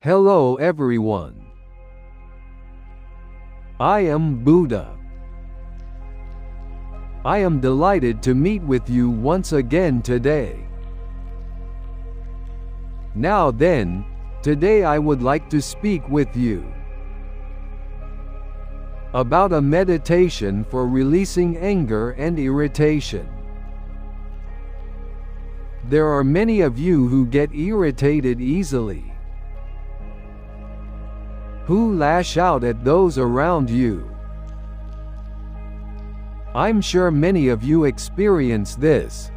Hello everyone. I am Buddha. I am delighted to meet with you once again today. Now then, today I would like to speak with you about a meditation for releasing anger and irritation. There are many of you who get irritated easily, who lash out at those around you. I'm sure many of you experience this.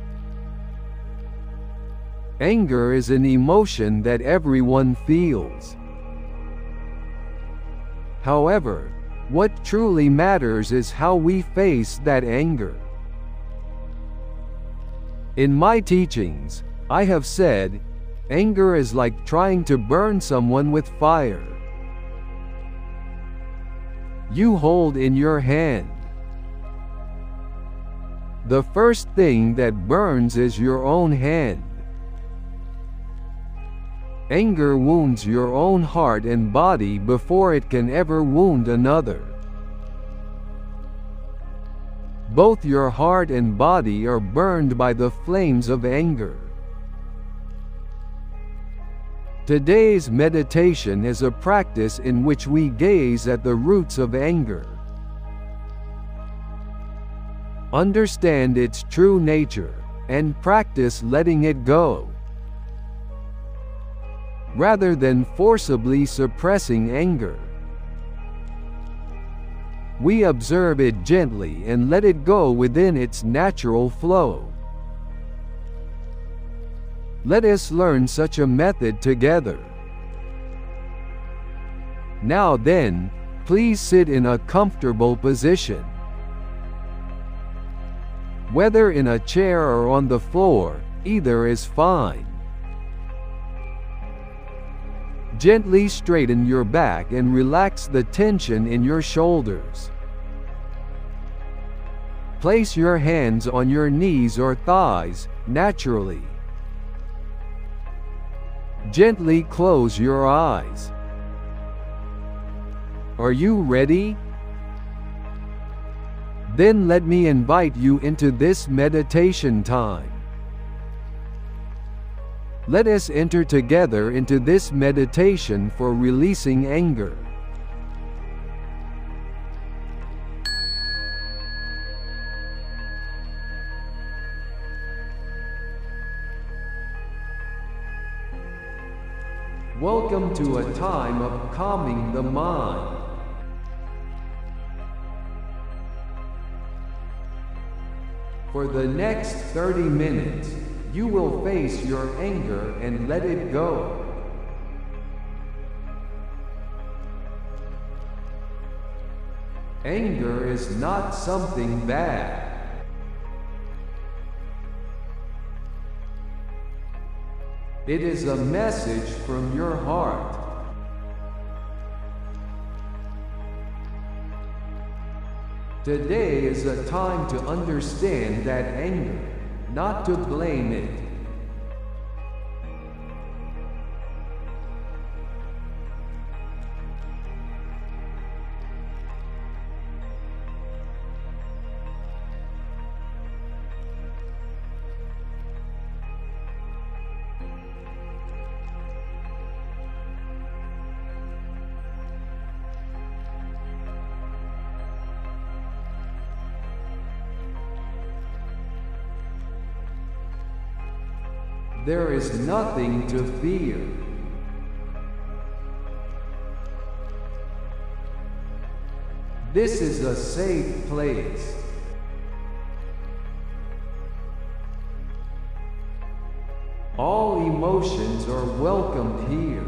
Anger is an emotion that everyone feels. However, what truly matters is how we face that anger. In my teachings, I have said, anger is like trying to burn someone with fire. You hold in your hand. The first thing that burns is your own hand. Anger wounds your own heart and body before it can ever wound another. Both your heart and body are burned by the flames of anger. Today's meditation is a practice in which we gaze at the roots of anger, understand its true nature, and practice letting it go, rather than forcibly suppressing anger. We observe it gently and let it go within its natural flow. Let us learn such a method together. Now then, please sit in a comfortable position. Whether in a chair or on the floor, either is fine. Gently straighten your back and relax the tension in your shoulders. Place your hands on your knees or thighs, naturally. Gently close your eyes. Are you ready? Then let me invite you into this meditation time. Let us enter together into this meditation for releasing anger. Welcome to a time of calming the mind. For the next 30 minutes, you will face your anger and let it go. Anger is not something bad. It is a message from your heart. Today is a time to understand that anger, not to blame it. There is nothing to fear. This is a safe place. All emotions are welcomed here.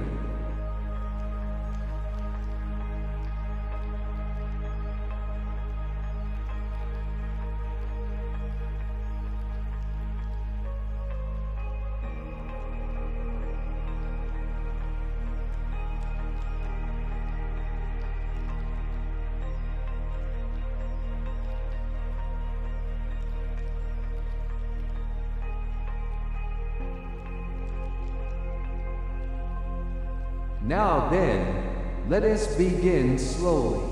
Now then, let us begin slowly.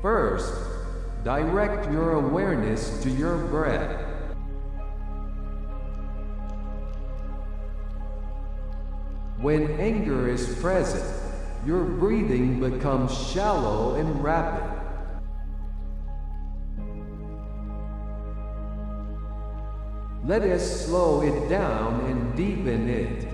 First, direct your awareness to your breath. When anger is present, your breathing becomes shallow and rapid. Let us slow it down and deepen it.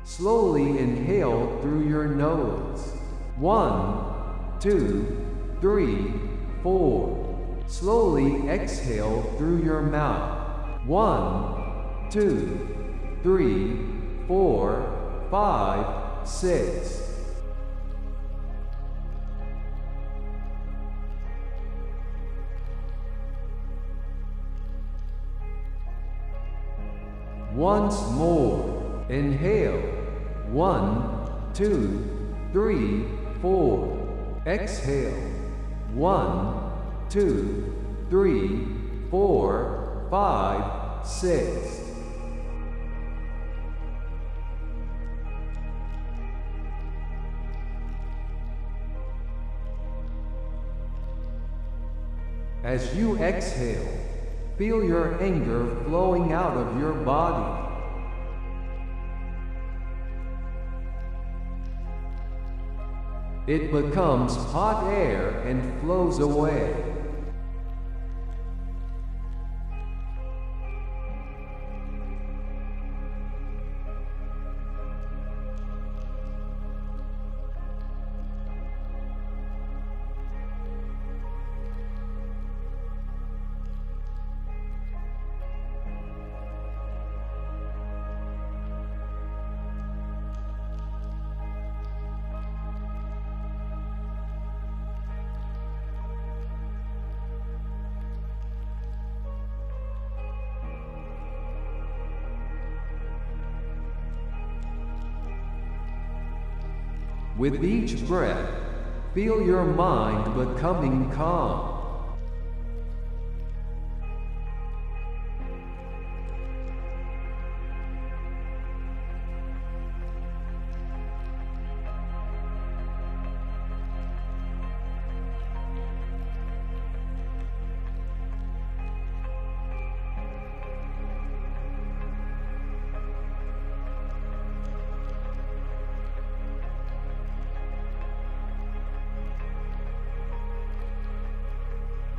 Slowly inhale through your nose. 1, 2, 3, 4. Slowly exhale through your mouth. 1, 2, 3, 4, 5, 6. Once more. Inhale. 1, 2, 3, 4. Exhale. 1, 2, 3, 4, 5, 6. As you exhale, feel your anger flowing out of your body. It becomes hot air and flows away. With each breath, feel your mind becoming calm.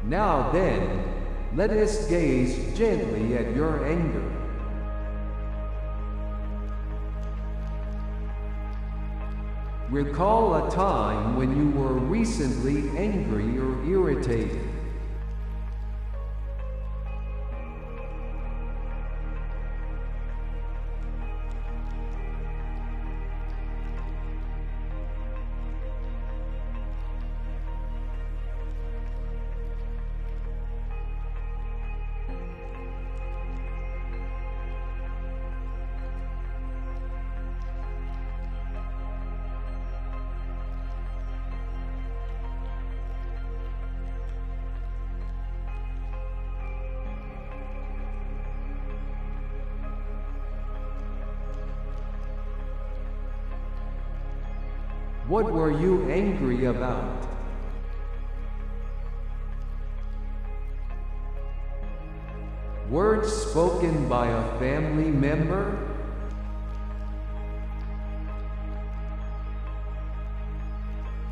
Now then, let us gaze gently at your anger. Recall a time when you were recently angry or irritated. What were you angry about? Words spoken by a family member?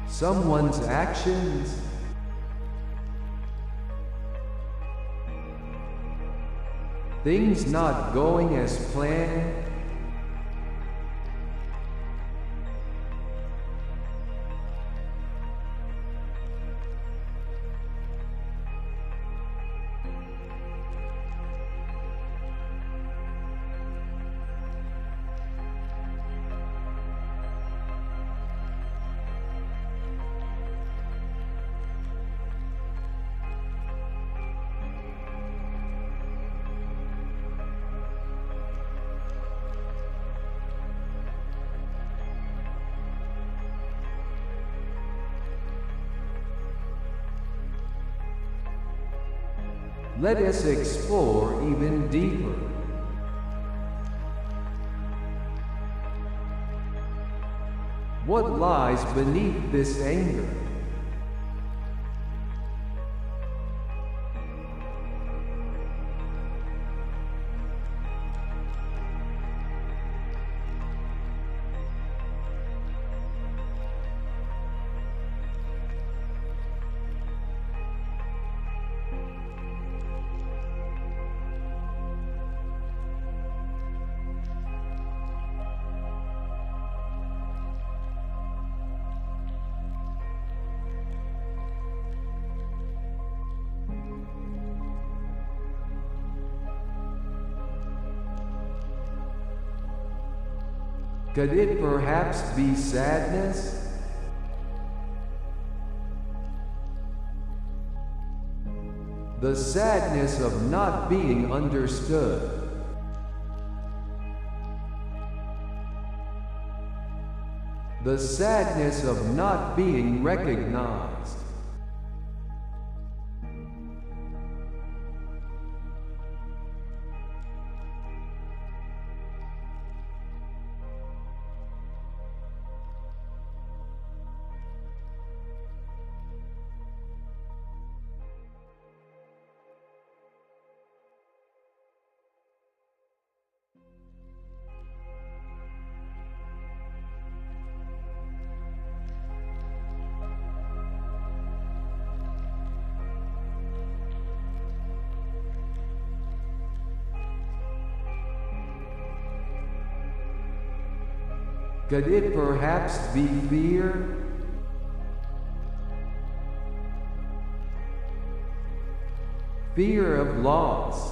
Someone's actions? Things not going as planned? Let us explore even deeper. What lies beneath this anger? Could it perhaps be sadness? The sadness of not being understood. The sadness of not being recognized. Could it perhaps be fear? Fear of loss.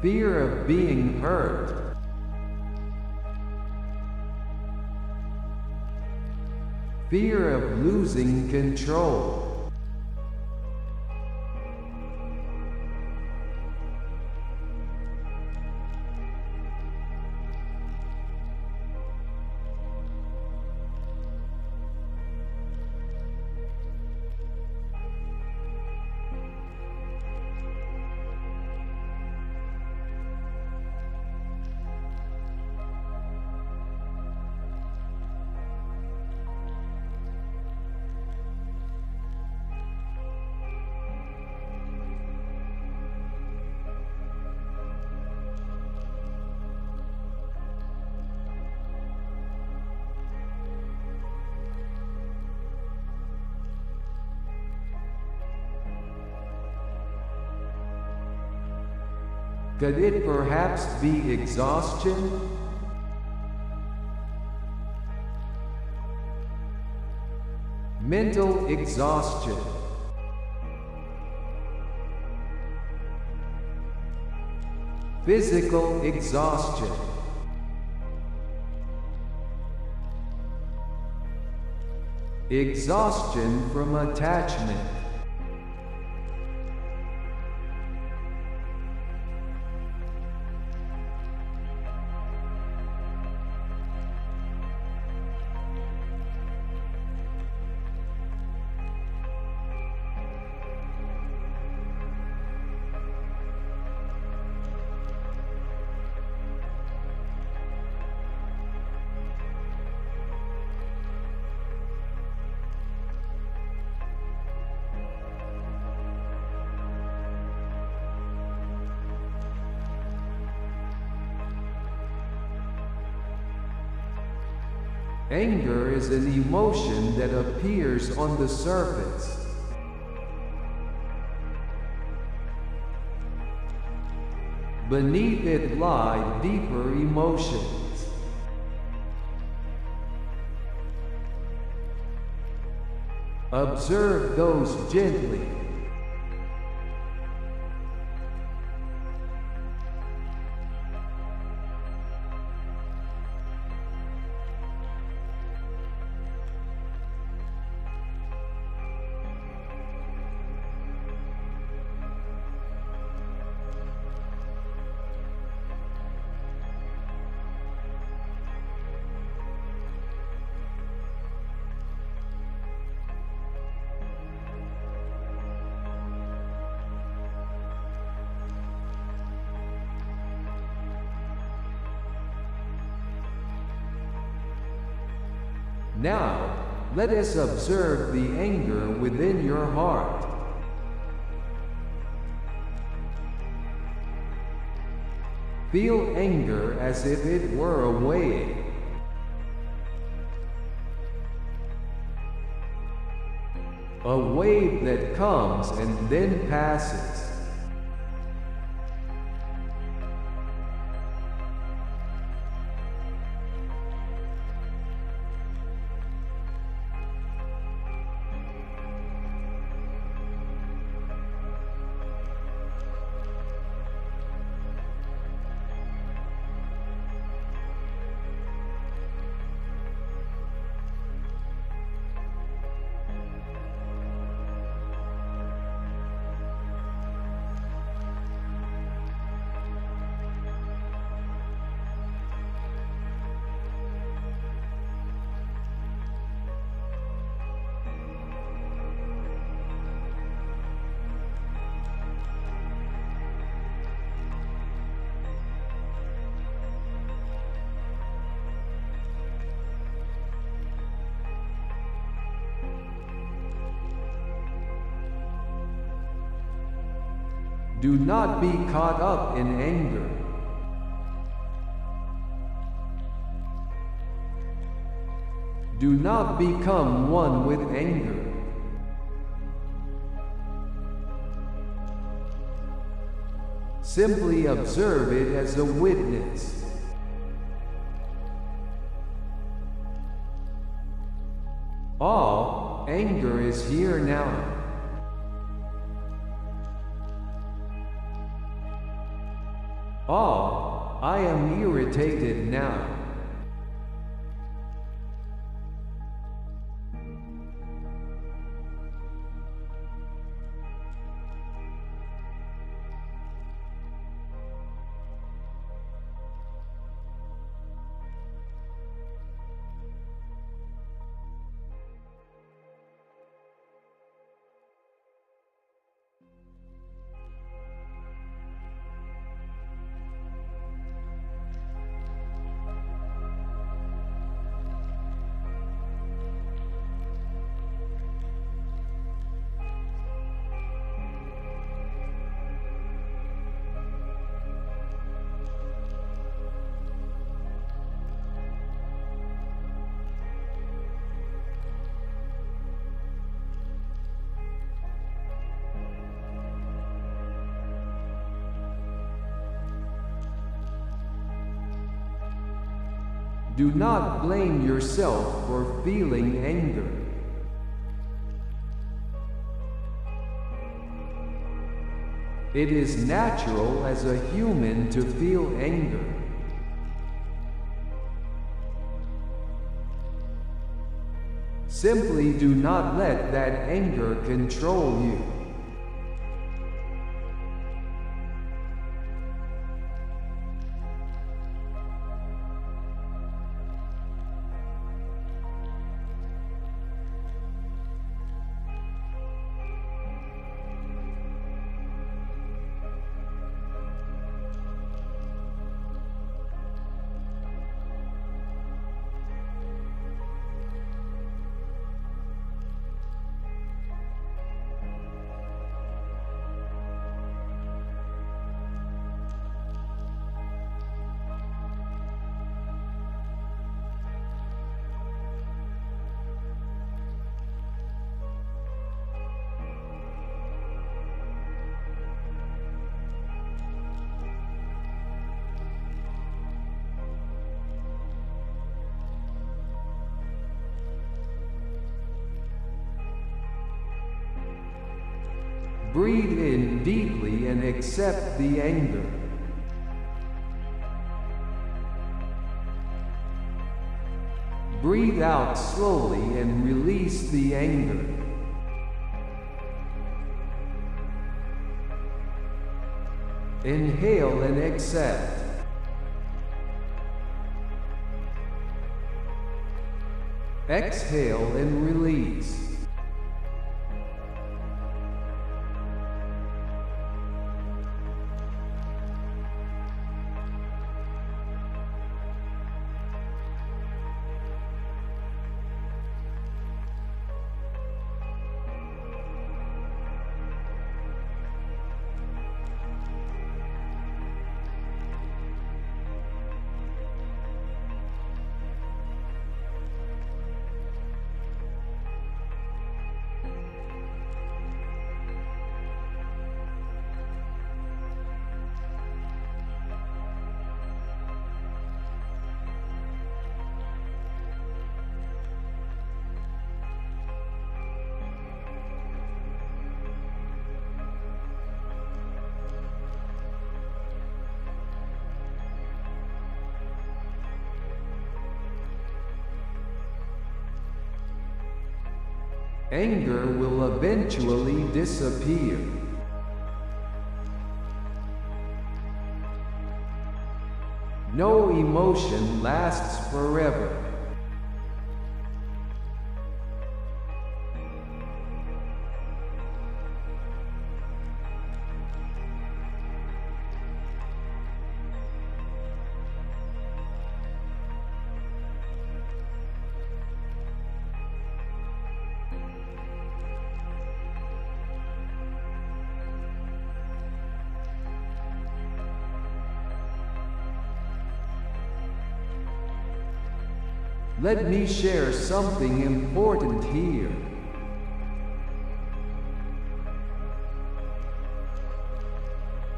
Fear of being hurt. Fear of losing control. Could it perhaps be exhaustion? Mental exhaustion. Physical exhaustion. Exhaustion from attachment. Anger is an emotion that appears on the surface. Beneath it lie deeper emotions. Observe those gently. Now, let us observe the anger within your heart. Feel anger as if it were a wave. A wave that comes and then passes. Do not be caught up in anger. Do not become one with anger. Simply observe it as a witness. All anger is here now. I am irritated now. Do not blame yourself for feeling anger. It is natural as a human to feel anger. Simply do not let that anger control you. Breathe in deeply and accept the anger. Breathe out slowly and release the anger. Inhale and accept. Exhale and release. Anger will eventually disappear. No emotion lasts forever. Let me share something important here.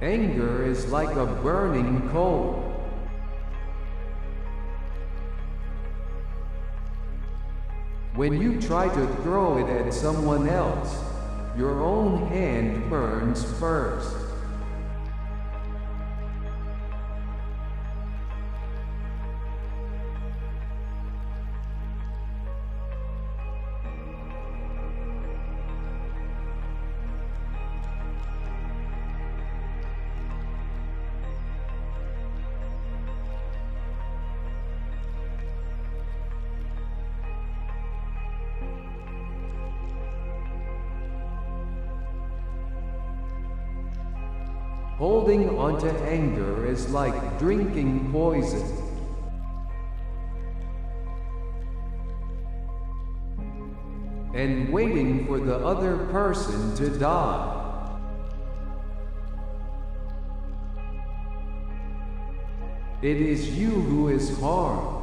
Anger is like a burning coal. When you try to throw it at someone else, your own hand burns first. Holding onto anger is like drinking poison. And waiting for the other person to die. It is you who is harmed.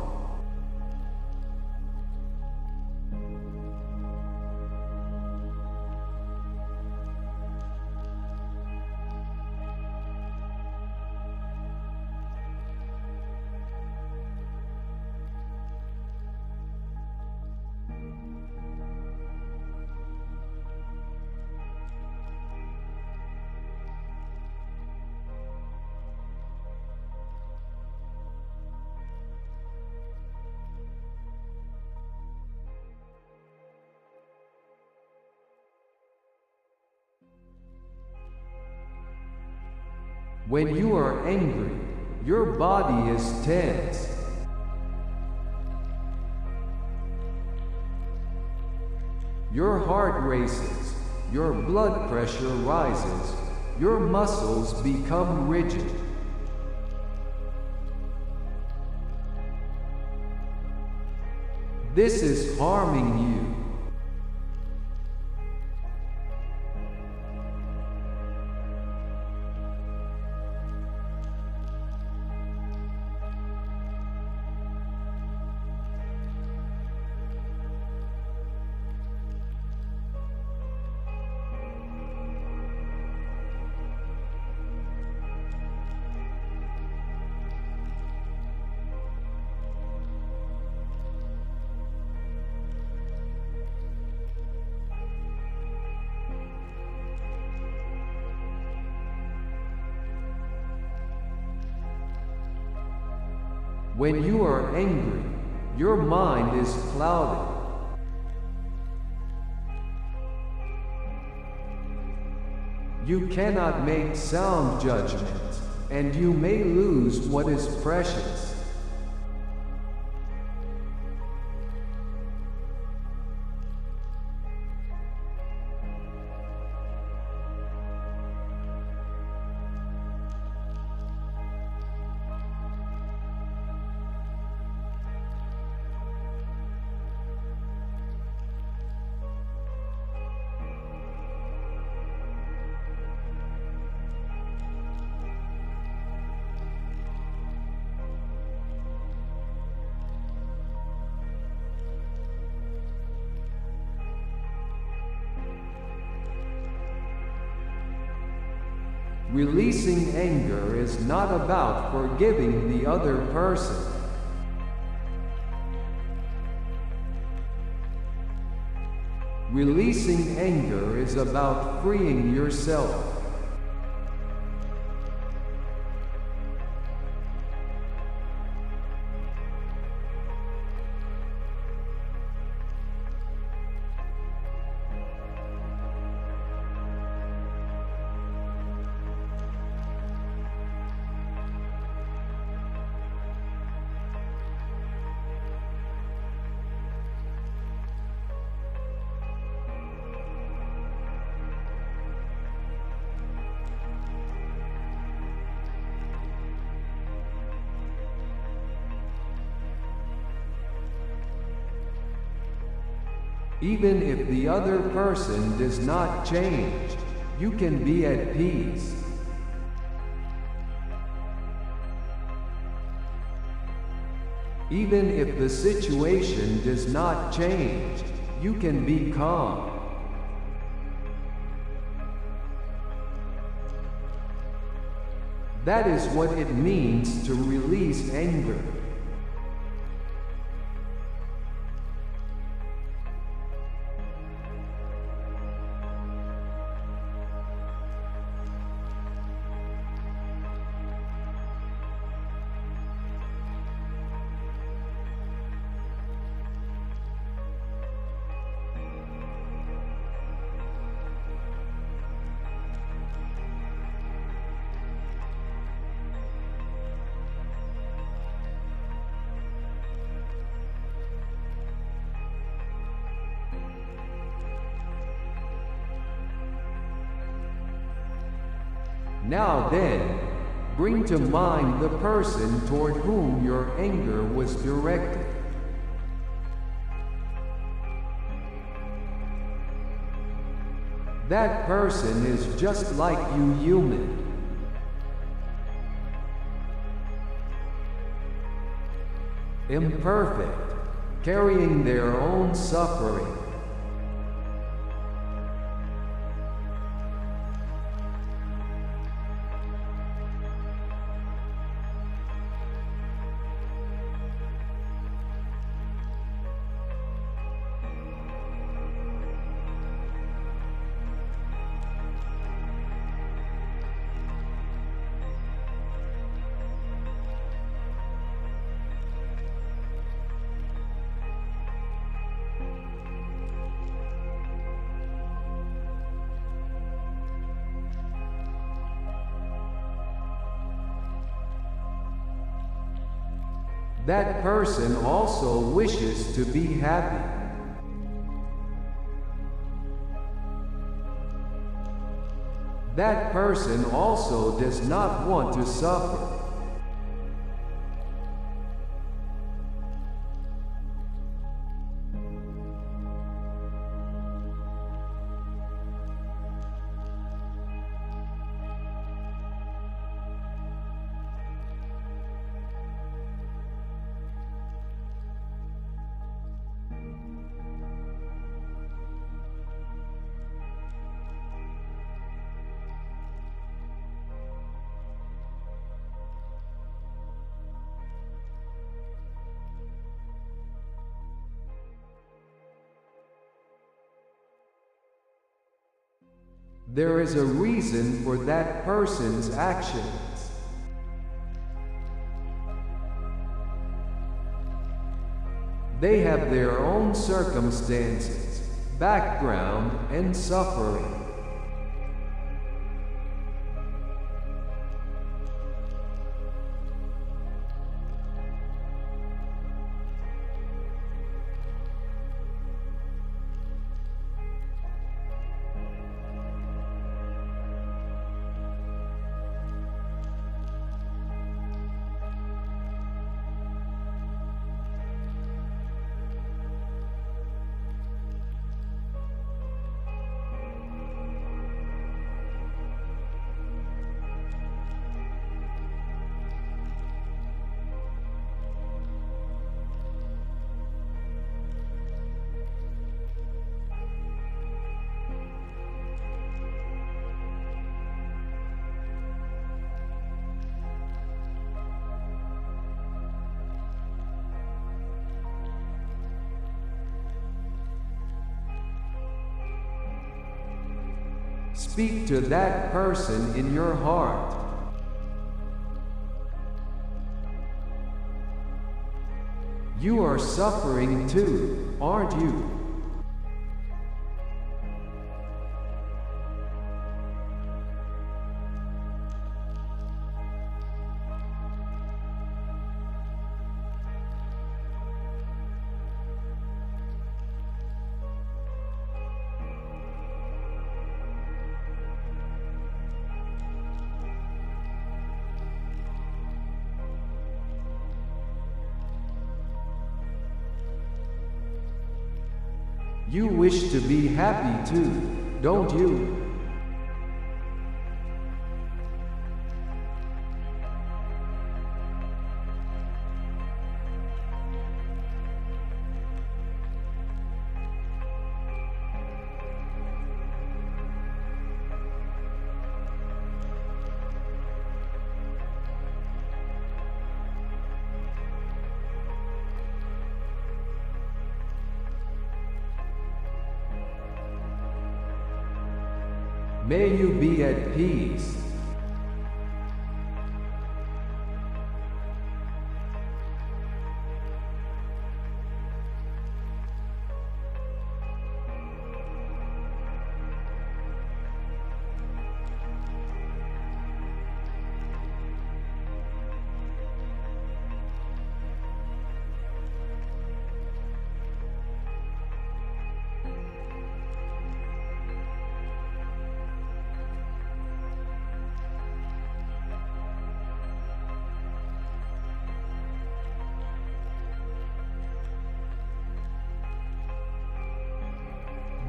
When you are angry, your body is tense. Your heart races, your blood pressure rises, your muscles become rigid. This is harming you. When you are angry, your mind is clouded. You cannot make sound judgments, and you may lose what is precious. Releasing anger is not about forgiving the other person. Releasing anger is about freeing yourself. Even if the other person does not change, you can be at peace. Even if the situation does not change, you can be calm. That is what it means to release anger. Now then, bring to mind the person toward whom your anger was directed. That person is just like you human. Imperfect, carrying their own suffering. That person also wishes to be happy. That person also does not want to suffer. There is a reason for that person's actions. They have their own circumstances, background, and suffering. Speak to that person in your heart. You are suffering too, aren't you? You wish to be happy too, don't you? May you be at peace.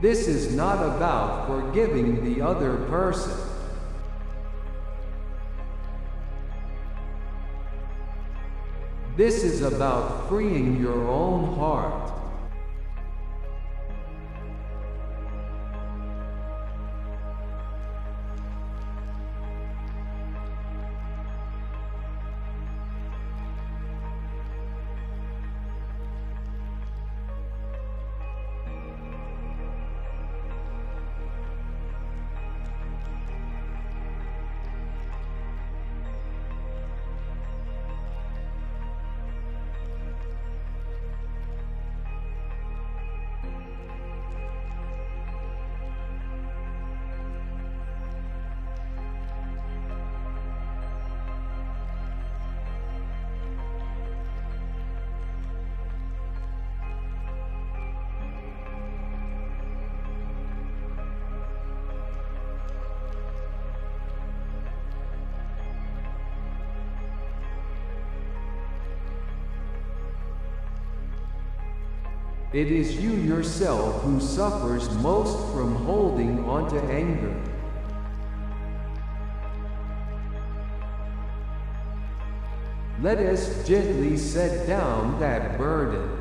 This is not about forgiving the other person. This is about freeing your own heart. It is you yourself who suffers most from holding onto anger. Let us gently set down that burden.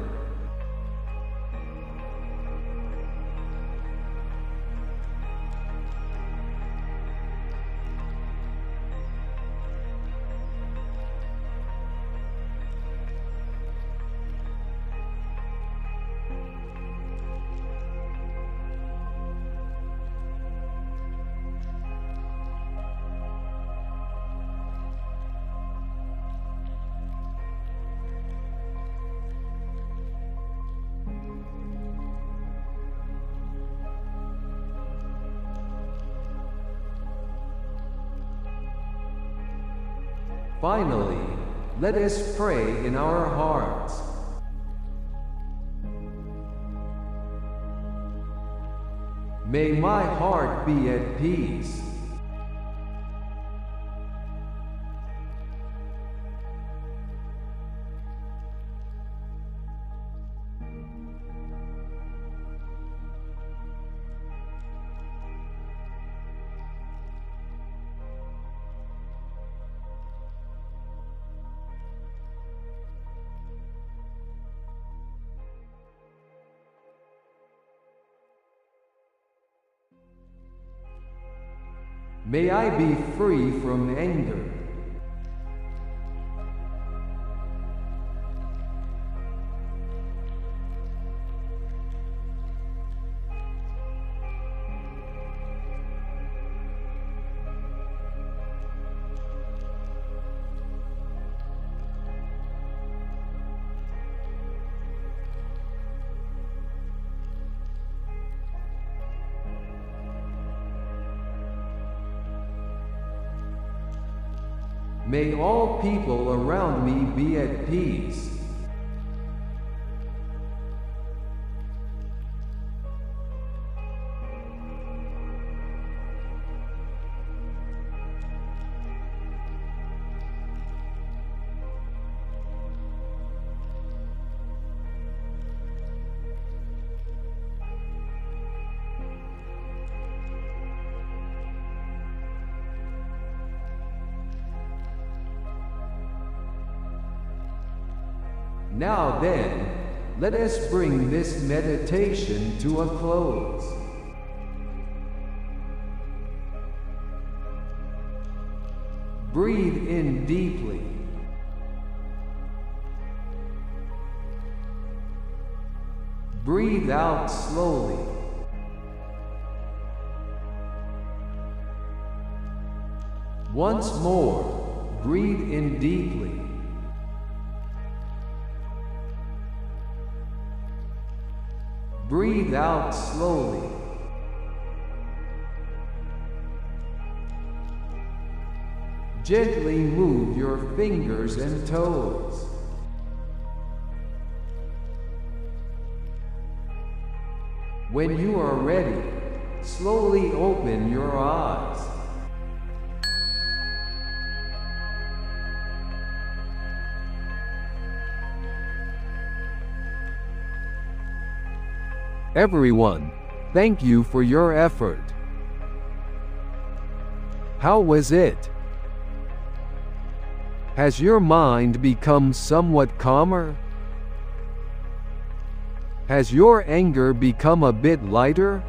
Finally, let us pray in our hearts. May my heart be at peace. May I be free from anger. May all people around me be at peace. Now then, let us bring this meditation to a close. Breathe in deeply. Breathe out slowly. Once more, breathe in deeply. Breathe out slowly. Gently move your fingers and toes. When you are ready, slowly open your eyes. Everyone, thank you for your effort. How was it? Has your mind become somewhat calmer? Has your anger become a bit lighter?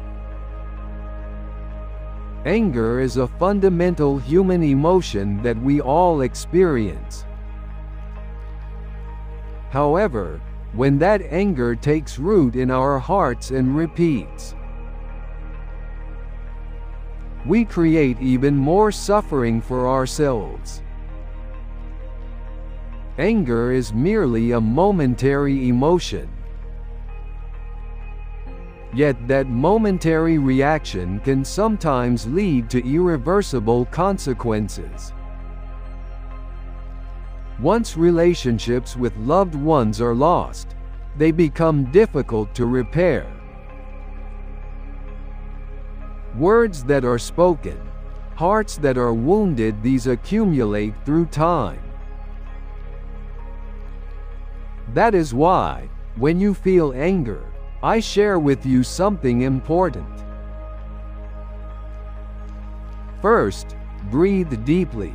Anger is a fundamental human emotion that we all experience. However, when that anger takes root in our hearts and repeats, we create even more suffering for ourselves. Anger is merely a momentary emotion. Yet that momentary reaction can sometimes lead to irreversible consequences. Once relationships with loved ones are lost, they become difficult to repair. Words that are spoken, hearts that are wounded, these accumulate through time. That is why, when you feel anger, I share with you something important. First, breathe deeply.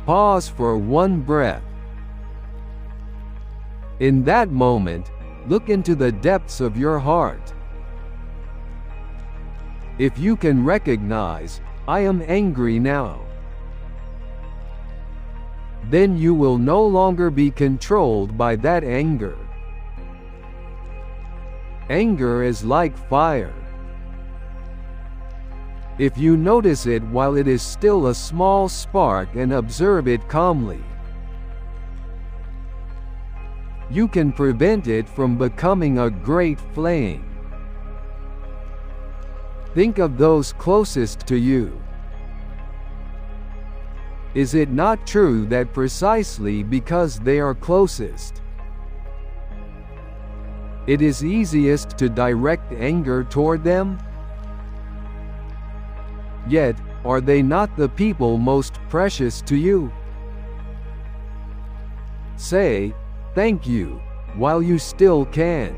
Pause for one breath. In that moment, look into the depths of your heart. If you can recognize, I am angry now, then you will no longer be controlled by that anger. Anger is like fire. If you notice it while it is still a small spark and observe it calmly, you can prevent it from becoming a great flame. Think of those closest to you. Is it not true that precisely because they are closest, it is easiest to direct anger toward them? Yet, are they not the people most precious to you? Say, thank you, while you still can.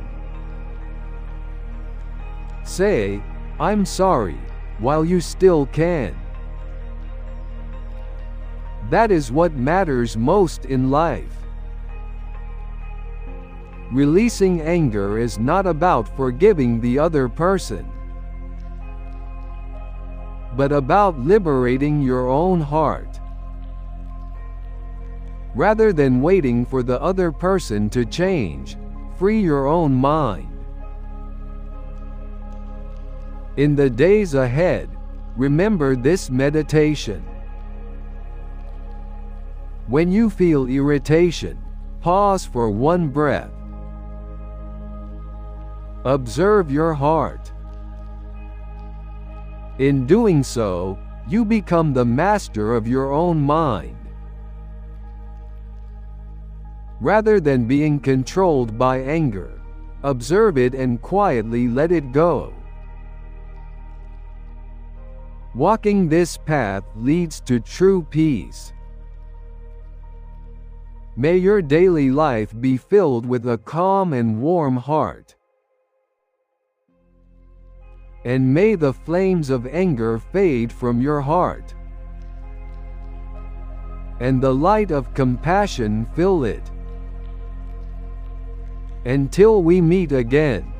Say, I'm sorry, while you still can. That is what matters most in life. Releasing anger is not about forgiving the other person, but about liberating your own heart. Rather than waiting for the other person to change, free your own mind. In the days ahead, remember this meditation. When you feel irritation, pause for one breath. Observe your heart. In doing so, you become the master of your own mind. Rather than being controlled by anger, observe it and quietly let it go. Walking this path leads to true peace. May your daily life be filled with a calm and warm heart. And may the flames of anger fade from your heart. and the light of compassion fill it. Until we meet again.